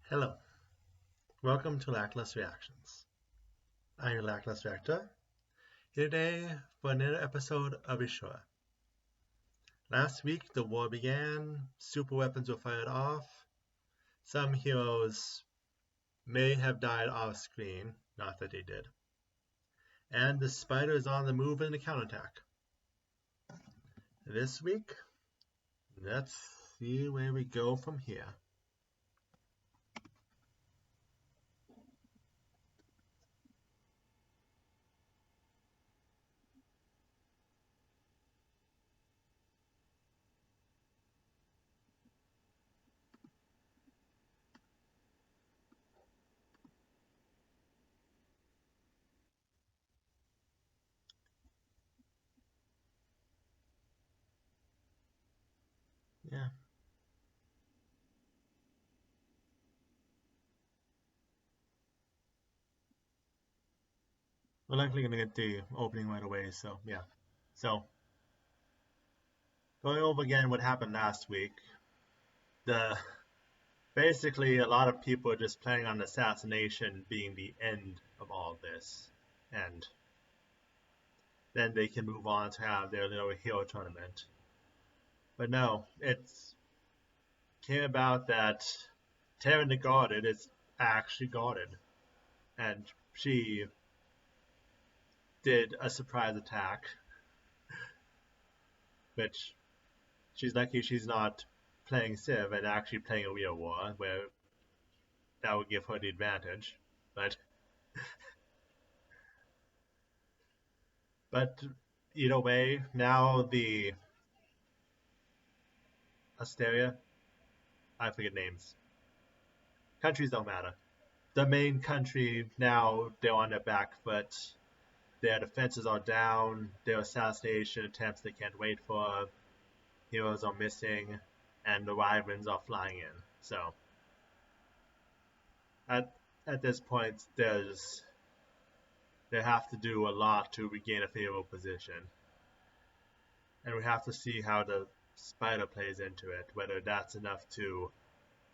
Hello, welcome to Lackluster Reactions. I'm your Lackluster Reactor, here today for another episode of Ishura. Last week, the war began, super weapons were fired off, some heroes may have died off screen, not that they did, and the spider is on the move in the counterattack. This week, let's see where we go from here. Yeah. We're likely going to get the opening right away, so yeah. So, going over again what happened last week, the basically a lot of people are just planning on assassination being the end of all this, and then they can move on to have their little hero tournament. But no, it's came about that Terran the Guarded is actually guarded, and she did a surprise attack, which she's lucky she's not playing Civ and actually playing a real war, where that would give her the advantage. But either way, now the Asteria, I forget names. Countries don't matter. The main country now, they're on their back foot. Their defenses are down. Their assassination attempts they can't wait for. Heroes are missing, and the Wyverns are flying in. So at at this point, they have to do a lot to regain a favorable position, and we have to see how the spider plays into it. Whether that's enough to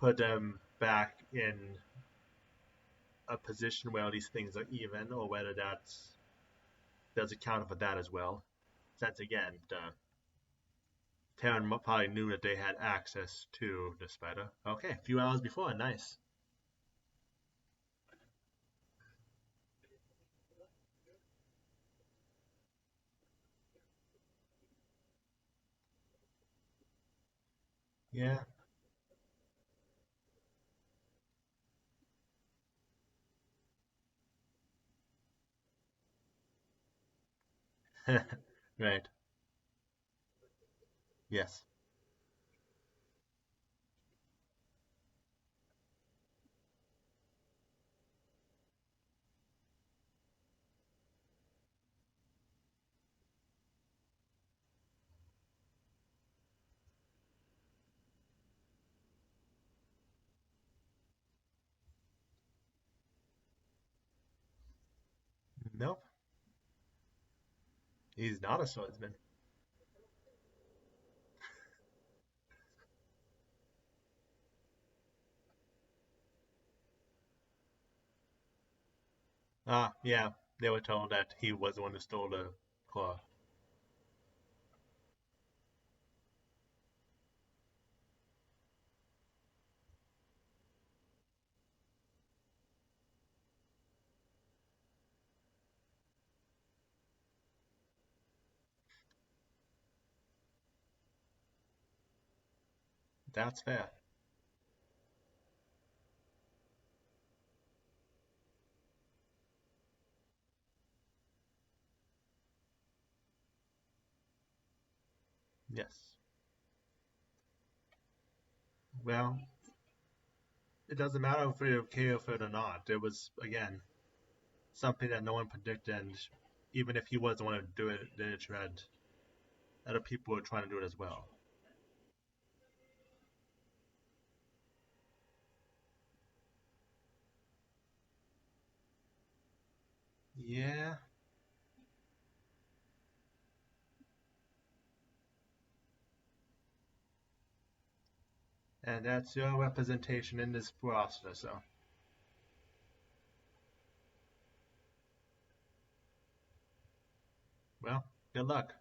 put them back in a position where these things are even, or whether there's a counter for that as well. Since again, Terran probably knew that they had access to the spider. Okay, a few hours before, nice. Yeah. Right. Yes. Nope. He's not a swordsman. Ah, yeah. They were told that he was the one who stole the claw. That's fair. Yes. Well, it doesn't matter if we care for it or not. It was, again, something that no one predicted, and even if he was the one to do it, did it read, other people were trying to do it as well. Yeah, And that's your representation in this roster, so. Well, good luck.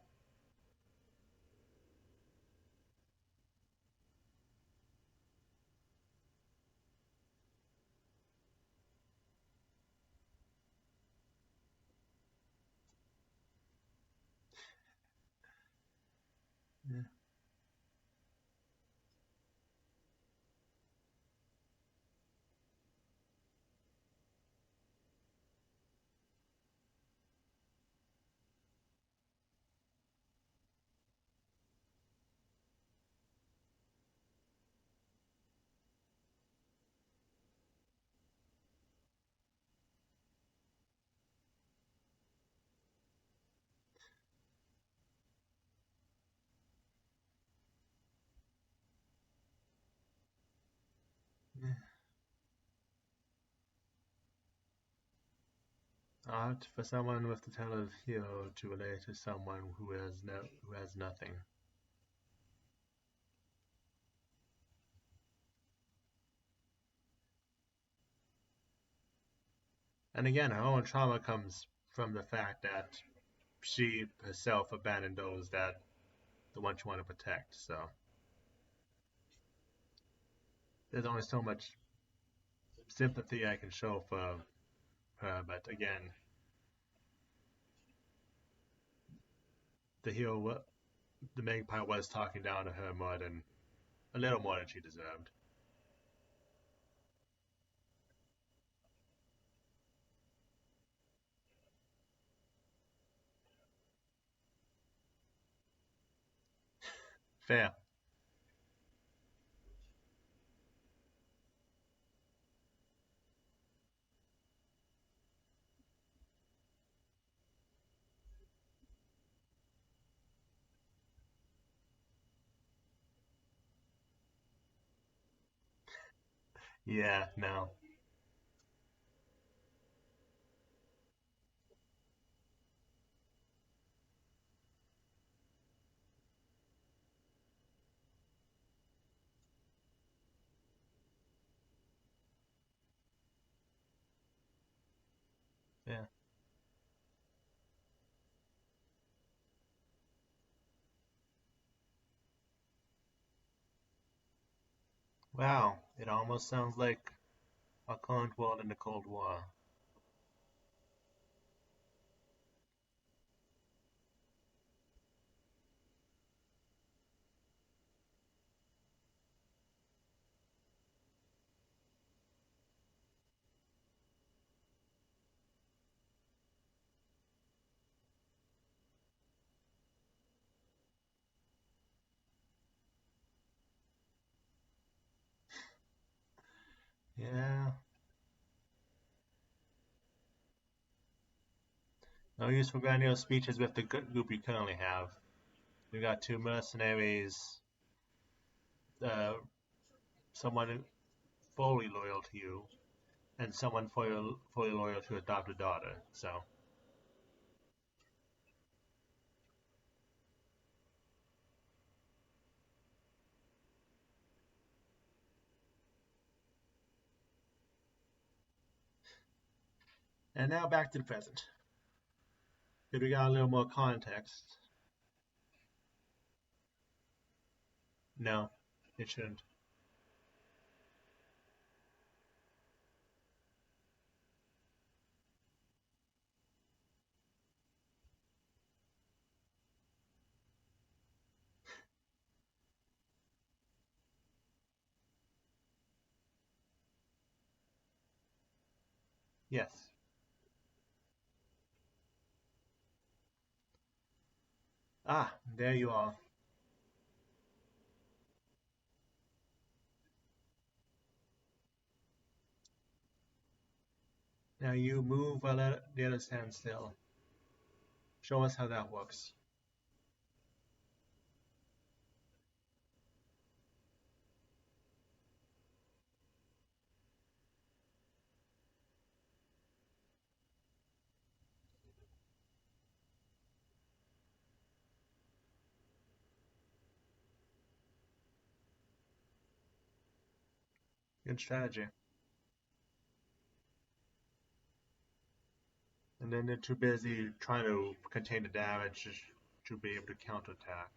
Yeah. Art for someone with the talent of hero to relate to someone who has nothing. And again, her own trauma comes from the fact that she herself abandoned those that the one she wanted to protect. So there's only so much sympathy I can show for her. But again, the hero, the magpie was talking down to her more than a little more than she deserved. Fair. Yeah, no. Yeah. Wow, it almost sounds like our current world in the Cold War. Yeah. No use for grandiose speeches with the group you currently have. We got two mercenaries, uh, someone fully loyal to you, and someone fully loyal to adopted daughter. So, and now back to the present. If we got a little more context, no, it shouldn't. Yes. Ah, there you are. Now you move while the other stands still. Show us how that works. Good strategy. And then they're too busy trying to contain the damage to be able to counterattack.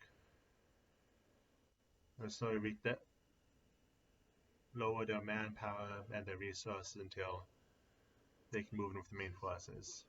And so we lower their manpower and their resources until they can move in with the main forces.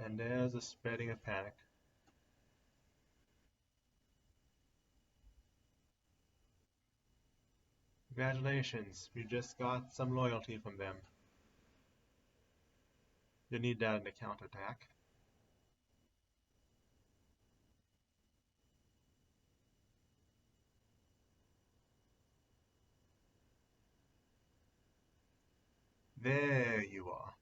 And there's a spreading of panic. Congratulations, you just got some loyalty from them. You need that in the counterattack. There you are.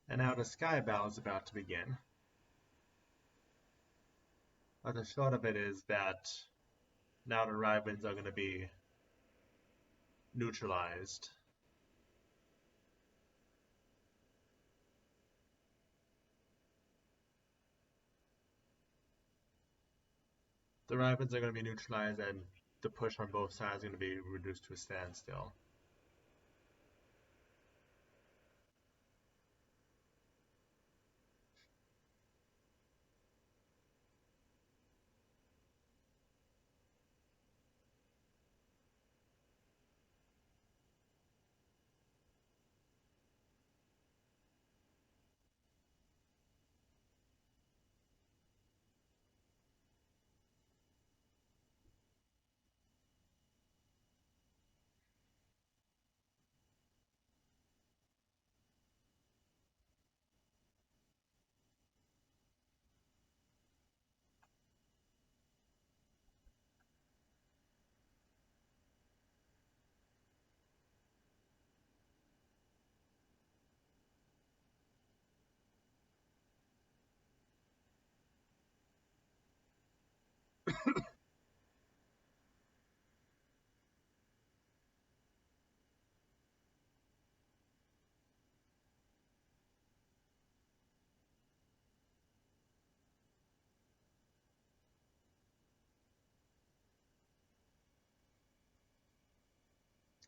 And now the sky battle is about to begin. But the short of it is that now the Rivens are going to be neutralized. The Rivens are going to be neutralized, and the push on both sides is going to be reduced to a standstill.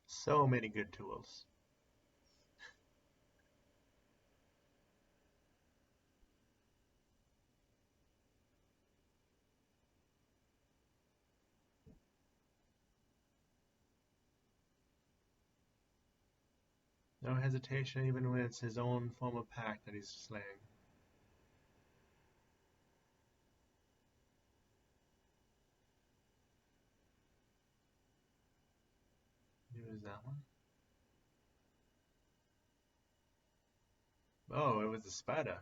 So many good tools. No hesitation even when it's his own form of pack that he's slaying. Use that one. Oh, it was the spider.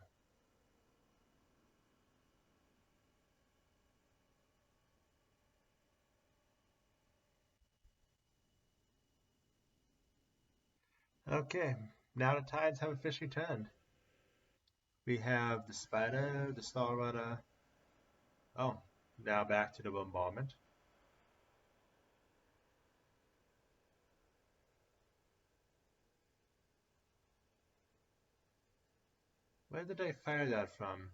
Okay, now the tides have officially turned. We have the spider, the Starrunner. Oh, now back to the bombardment. Where did they fire that from?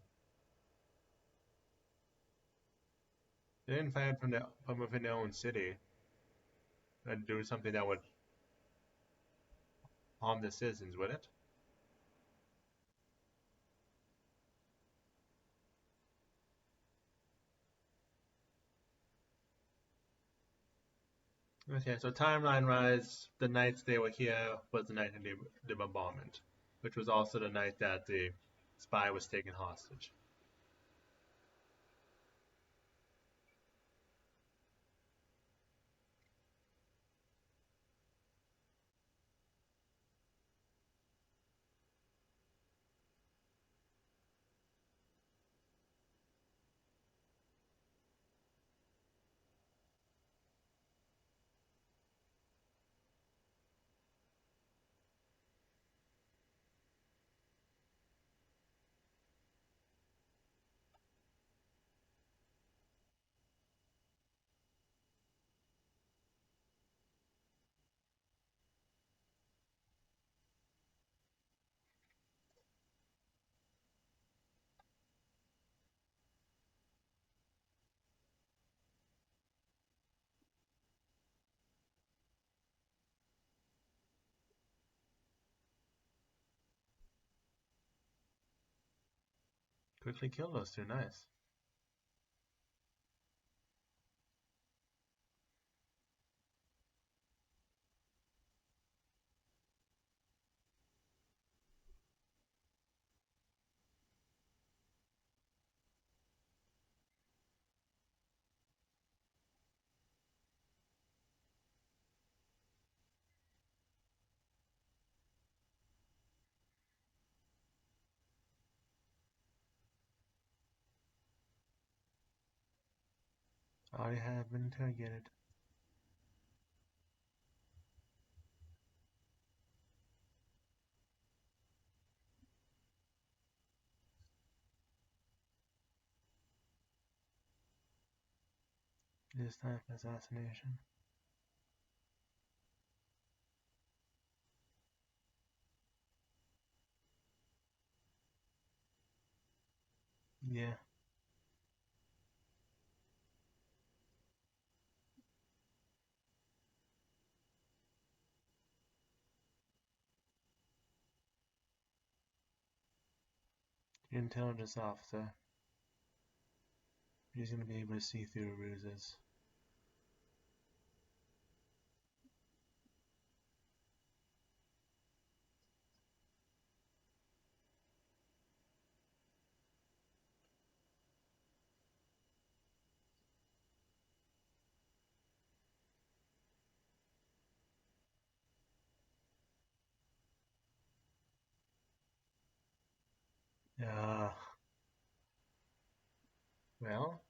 They didn't fire it from within their own city and do something that would harm the citizens, would it? Okay, so timeline-wise, the nights they were here was the night of the bombardment, which was also the night that the spy was taken hostage. Quickly kill those two, nice. I have been interrogated. It is time for assassination. Yeah. Intelligence officer. He's going to be able to see through ruses. Uh, well,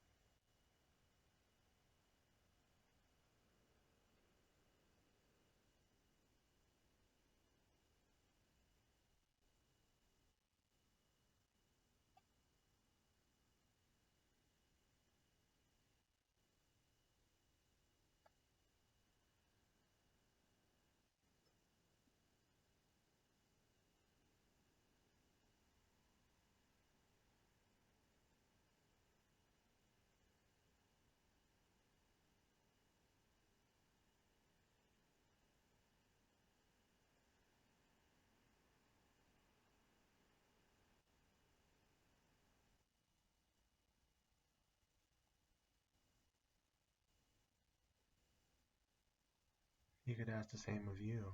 he could ask the same of you.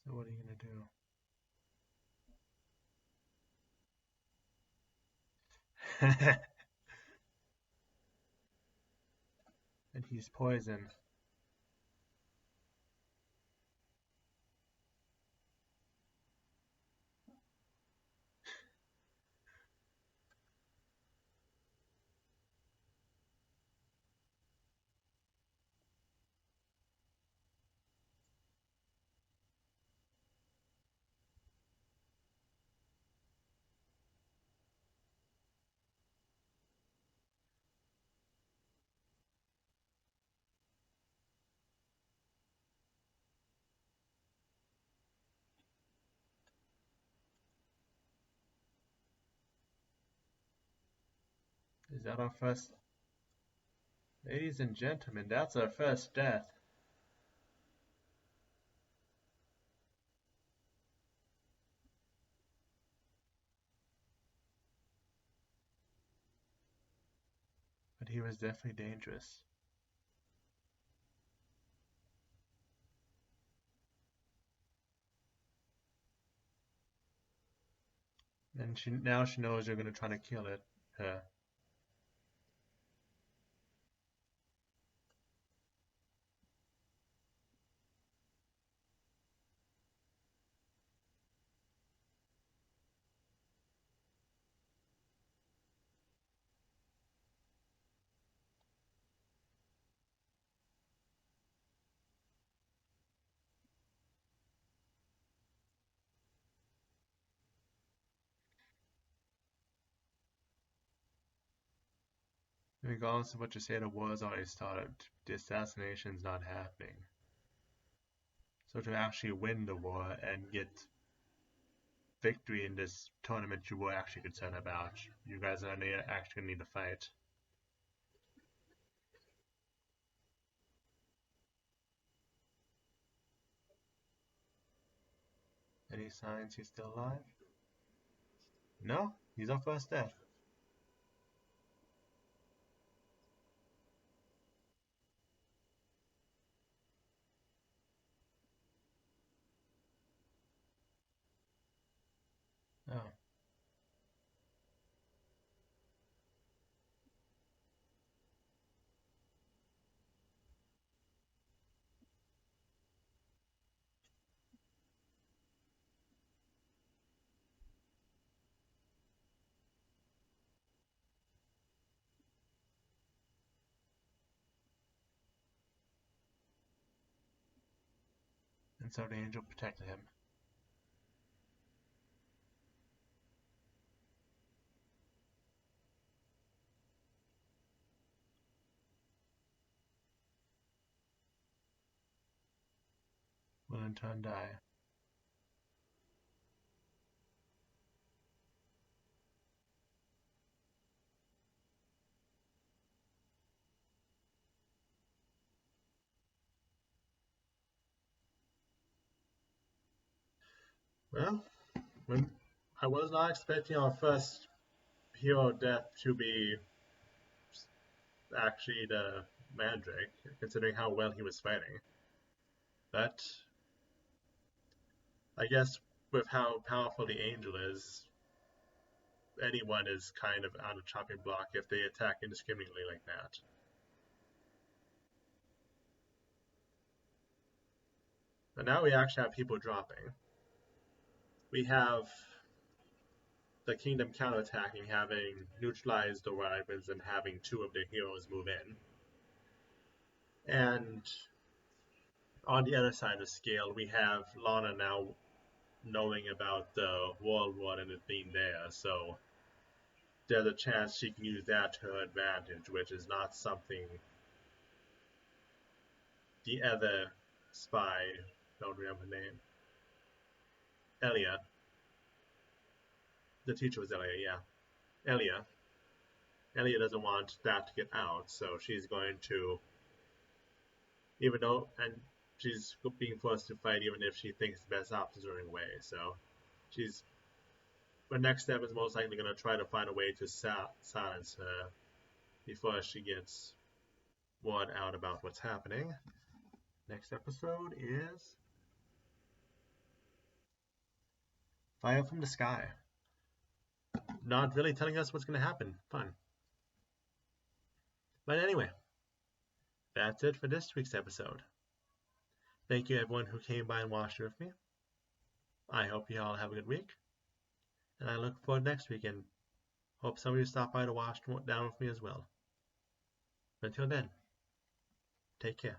So what are you going to do? And he's poison. that our first... Ladies and gentlemen, that's our first death. But he was definitely dangerous. And now she knows you're going to try to kill her. Regardless of what you say, the war's already started. The assassination's not happening. So to actually win the war and get victory in this tournament you were actually concerned about, you guys are actually need to fight. Any signs he's still alive? No, he's our first death. Oh. And so the angel protected him. Will in turn die. Well, when I was not expecting our first hero death to be actually the Mandrake, considering how well he was fighting. But I guess with how powerful the angel is, anyone is kind of on a chopping block if they attack indiscriminately like that. But now we actually have people dropping. We have the kingdom counterattacking, having neutralized the weapons and having two of their heroes move in. And on the other side of the scale, we have Lana now knowing about the World War and it being there, so there's a chance she can use that to her advantage, which is not something the other spy, don't remember her name, Elia, the teacher was Elia, yeah, Elia doesn't want that to get out, so she's going to, even though, and she's being forced to fight even if she thinks the best options are running away, so she's, her next step is most likely going to try to find a way to silence her before she gets word out about what's happening. Next episode is Fire from the Sky. Not really telling us what's going to happen. Fun. But anyway, that's it for this week's episode. Thank you everyone who came by and watched it with me. I hope you all have a good week. And I look forward to next week and hope some of you stop by to watch down with me as well. Until then, take care.